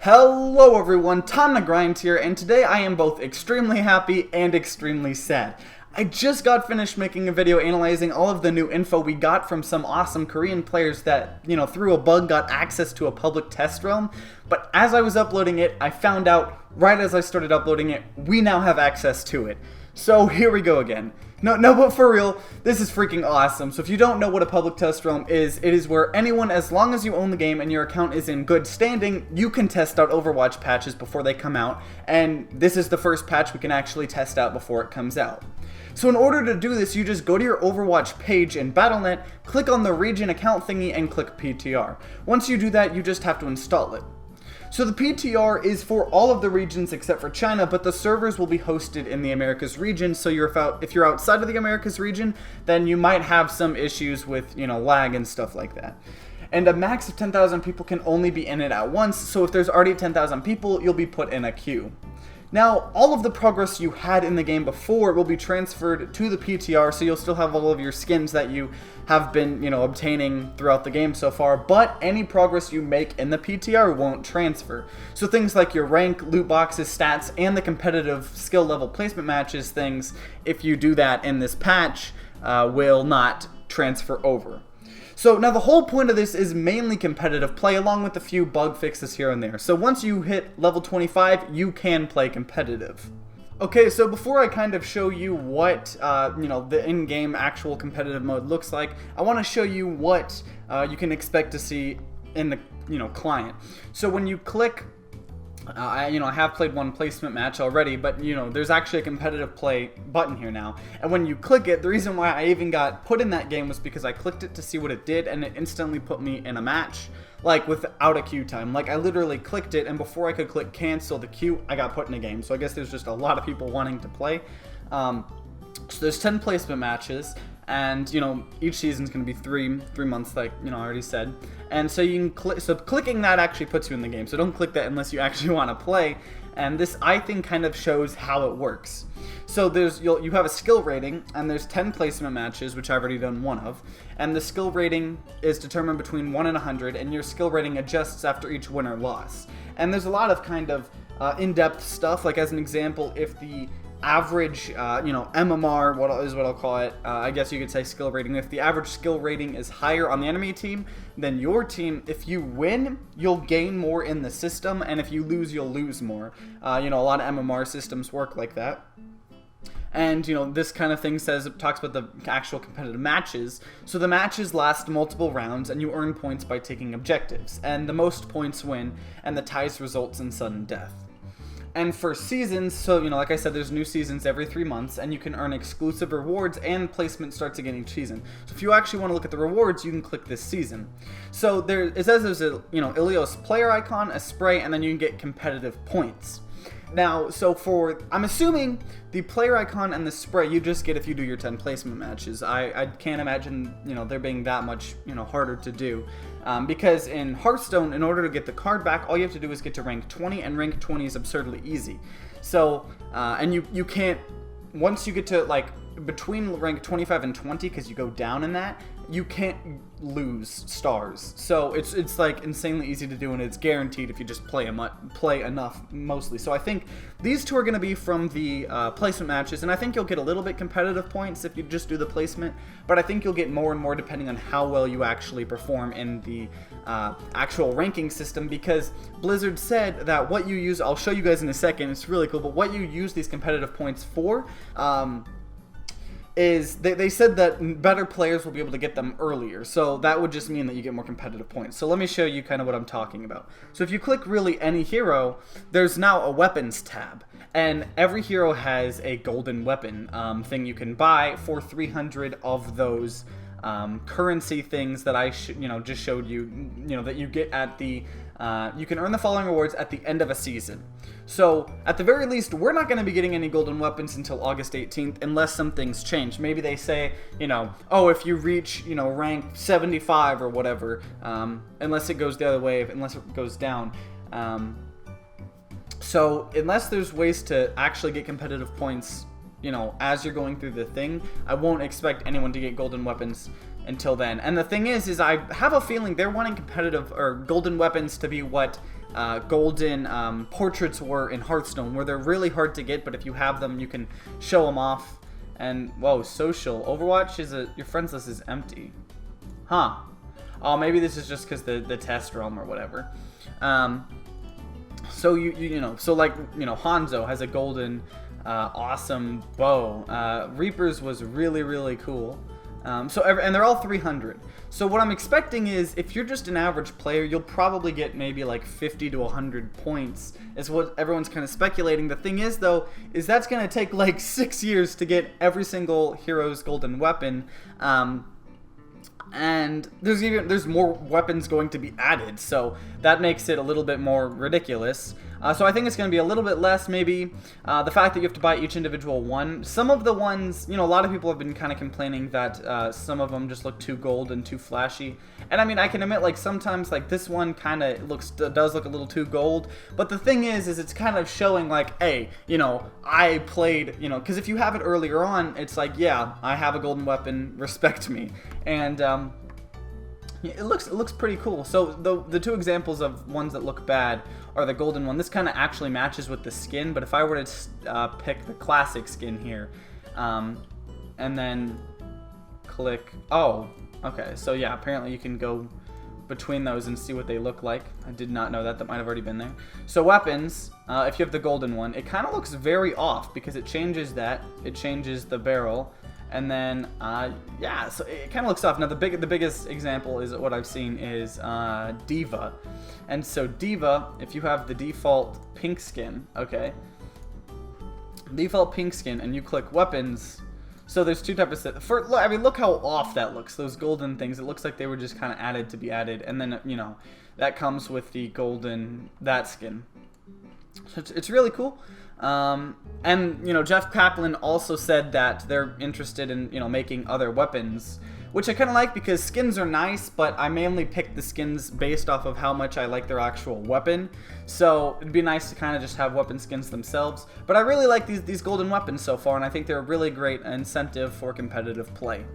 Hello everyone, TimeToGrind here, and today I am both extremely happy and extremely sad. I just got finished making a video analyzing all of the new info we got from some awesome Korean players that, through a bug got access to a public test realm, but as I was uploading it, I found out, right as I started uploading it, we now have access to it. So here we go again. No, but for real, this is freaking awesome. So if you don't know what a public test realm is, it is where anyone, as long as you own the game and your account is in good standing, you can test out Overwatch patches before they come out, and this is the first patch we can actually test out before it comes out. So in order to do this, you just go to your Overwatch page in Battle.net, click on the region account thingy, and click PTR. Once you do that, you just have to install it. So the PTR is for all of the regions except for China, but the servers will be hosted in the Americas region, so if you're outside of the Americas region, then you might have some issues with, lag and stuff like that. And a max of 10,000 people can only be in it at once, so if there's already 10,000 people, you'll be put in a queue. Now, all of the progress you had in the game before will be transferred to the PTR, so you'll still have all of your skins that you have been, obtaining throughout the game so far, but any progress you make in the PTR won't transfer. So things like your rank, loot boxes, stats, and the competitive skill level placement matches things, if you do that in this patch, will not transfer over. So now the whole point of this is mainly competitive play along with a few bug fixes here and there. So once you hit level 25, you can play competitive. Okay, so before I kind of show you what, the in-game actual competitive mode looks like, I want to show you what you can expect to see in the, client. So when you click, I have played one placement match already, but there's actually a competitive play button here now. And when you click it, the reason why I even got put in that game was because I clicked it to see what it did, and it instantly put me in a match, like without a queue time. Like I literally clicked it, and before I could click cancel the queue, I got put in a game. So I guess there's just a lot of people wanting to play. So there's 10 placement matches. And each season's going to be three months, like I already said. And so you can click. So clicking that actually puts you in the game. So don't click that unless you actually want to play. And this, I think, kind of shows how it works. So you have a skill rating, and there's 10 placement matches, which I've already done one of. And the skill rating is determined between 1 and 100, and your skill rating adjusts after each win or loss. And there's a lot of kind of in-depth stuff. Like as an example, if the average, MMR, what I'll call it, I guess you could say skill rating. If the average skill rating is higher on the enemy team than your team, if you win, you'll gain more in the system, and if you lose, you'll lose more. A lot of MMR systems work like that. And, this kind of thing talks about the actual competitive matches. So the matches last multiple rounds, and you earn points by taking objectives. And the most points win, and the ties results in sudden death. And for seasons, so, like I said, there's new seasons every 3 months, and you can earn exclusive rewards, and placement starts again each season. So if you actually want to look at the rewards, you can click this season. So it says there's a, Ilios player icon, a spray, and then you can get competitive points. Now, I'm assuming the player icon and the spray you just get if you do your 10 placement matches. I can't imagine, there being that much, harder to do. Because in Hearthstone, in order to get the card back, all you have to do is get to rank 20, and rank 20 is absurdly easy. So, and you can't, once you get to, between rank 25 and 20, because you go down in that, you can't lose stars. So it's insanely easy to do, and it's guaranteed if you just play enough mostly. So I think these two are going to be from the placement matches, and I think you'll get a little bit competitive points if you just do the placement, but I think you'll get more and more depending on how well you actually perform in the actual ranking system, because Blizzard said that what you use, I'll show you guys in a second, it's really cool, but what you use these competitive points for, is they said that better players will be able to get them earlier, so that would just mean that you get more competitive points. So let me show you kind of what I'm talking about. So if you click really any hero, there's now a weapons tab, and every hero has a golden weapon thing you can buy for 300 of those currency things that I just showed you, that you get at the you can earn the following rewards at the end of a season. So at the very least, we're not going to be getting any golden weapons until August 18th unless some things change. Maybe they say, oh, if you reach, rank 75 or whatever, unless it goes the other way, unless it goes down. So unless there's ways to actually get competitive points, as you're going through the thing, I won't expect anyone to get golden weapons until then. And the thing is I have a feeling they're wanting competitive or golden weapons to be what golden portraits were in Hearthstone, where they're really hard to get, but if you have them, you can show them off. And whoa, social Overwatch is your friends list is empty, huh? Oh, maybe this is just because the test realm or whatever. So so like Hanzo has a golden awesome bow. Reaper's was really cool. And they're all 300. So what I'm expecting is, if you're just an average player, you'll probably get maybe like 50 to 100 points, is what everyone's kind of speculating. The thing is, though, is that's going to take like 6 years to get every single hero's golden weapon. And there's more weapons going to be added, so that makes it a little bit more ridiculous. So I think it's going to be a little bit less, maybe. The fact that you have to buy each individual one. Some of the ones, a lot of people have been kind of complaining that some of them just look too gold and too flashy. And I mean, I can admit, like, sometimes, like, this one kind of does look a little too gold. But the thing is it's kind of showing, like, hey, I played, because if you have it earlier on, it's like, yeah, I have a golden weapon, respect me. And it looks pretty cool. So the two examples of ones that look bad are the golden one. This kind of actually matches with the skin, but if I were to pick the classic skin here, and then click, oh, okay, so yeah, apparently you can go between those and see what they look like. I did not know that. That might have already been there. So weapons, if you have the golden one, it kind of looks very off because it changes it changes the barrel. And then, yeah, so it kind of looks off. Now, the biggest example is what I've seen is Diva. And so Diva, if you have the default pink skin, okay, default pink skin, and you click weapons, so there's two types of, I mean, look how off that looks, those golden things. It looks like they were just kind of added to be added. And then, that comes with the golden, that skin. So it's really cool. And Jeff Kaplan also said that they're interested in making other weapons, which I kind of like, because skins are nice, but I mainly pick the skins based off of how much I like their actual weapon. So it'd be nice to kind of just have weapon skins themselves. But I really like these golden weapons so far, and I think they're a really great incentive for competitive play.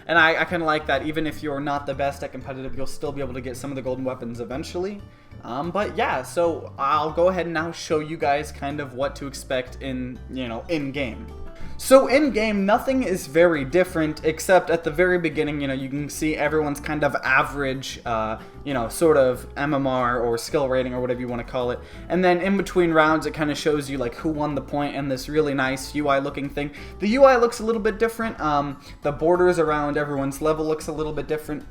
And I kind of like that even if you're not the best at competitive, you'll still be able to get some of the golden weapons eventually. But yeah, so I'll go ahead and now show you guys kind of what to expect in game. So in game, nothing is very different, except at the very beginning, you can see everyone's kind of average, sort of MMR or skill rating or whatever you want to call it. And then in between rounds, it kind of shows you like who won the point and this really nice UI looking thing. The UI looks a little bit different. The borders around everyone's level looks a little bit different.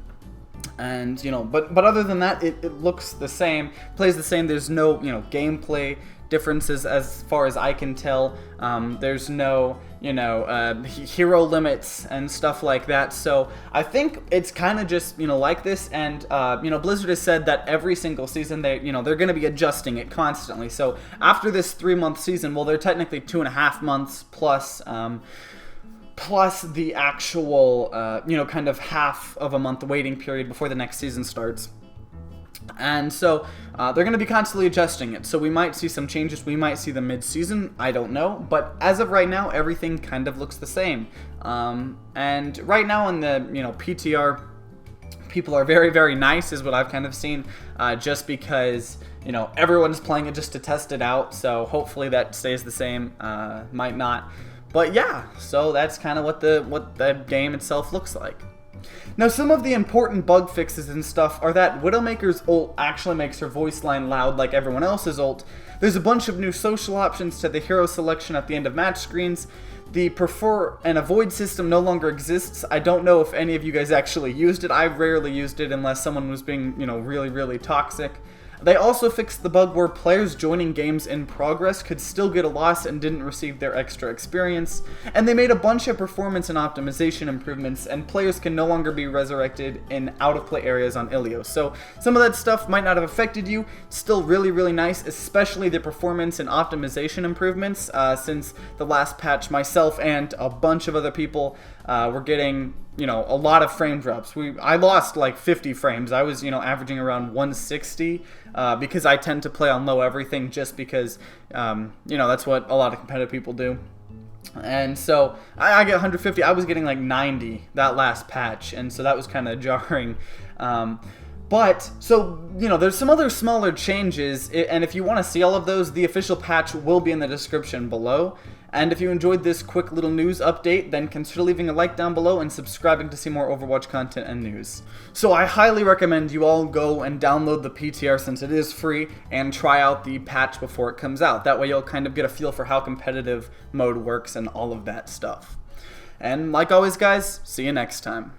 And but other than that, it looks the same, plays the same. There's no gameplay differences as far as I can tell. There's no hero limits and stuff like that. So I think it's kind of just like this. And Blizzard has said that every single season they're going to be adjusting it constantly. So after this 3-month season, well, they're technically 2.5 months plus the actual, kind of half of a month waiting period before the next season starts. And so they're going to be constantly adjusting it. So we might see some changes. We might see them mid-season. I don't know. But as of right now, everything kind of looks the same. And right now in the PTR, people are very, very nice is what I've kind of seen. Just because everyone's playing it just to test it out. So hopefully that stays the same. Might not. But yeah, so that's kind of what the game itself looks like. Now, some of the important bug fixes and stuff are that Widowmaker's ult actually makes her voice line loud like everyone else's ult. There's a bunch of new social options to the hero selection at the end of match screens. The prefer and avoid system no longer exists. I don't know if any of you guys actually used it. I rarely used it unless someone was being, really, really toxic. They also fixed the bug where players joining games in progress could still get a loss and didn't receive their extra experience. And they made a bunch of performance and optimization improvements, and players can no longer be resurrected in out-of-play areas on Ilios. So some of that stuff might not have affected you. Still really, really nice, especially the performance and optimization improvements. Since the last patch, myself and a bunch of other people were getting a lot of frame drops. I lost like 50 frames. I was, averaging around 160 because I tend to play on low everything just because, that's what a lot of competitive people do. And so I get 150. I was getting like 90 that last patch, and so that was kind of jarring. But, so, you know, there's some other smaller changes, and if you want to see all of those, the official patch will be in the description below. And if you enjoyed this quick little news update, then consider leaving a like down below and subscribing to see more Overwatch content and news. So I highly recommend you all go and download the PTR since it is free, and try out the patch before it comes out. That way you'll kind of get a feel for how competitive mode works and all of that stuff. And like always guys, see you next time.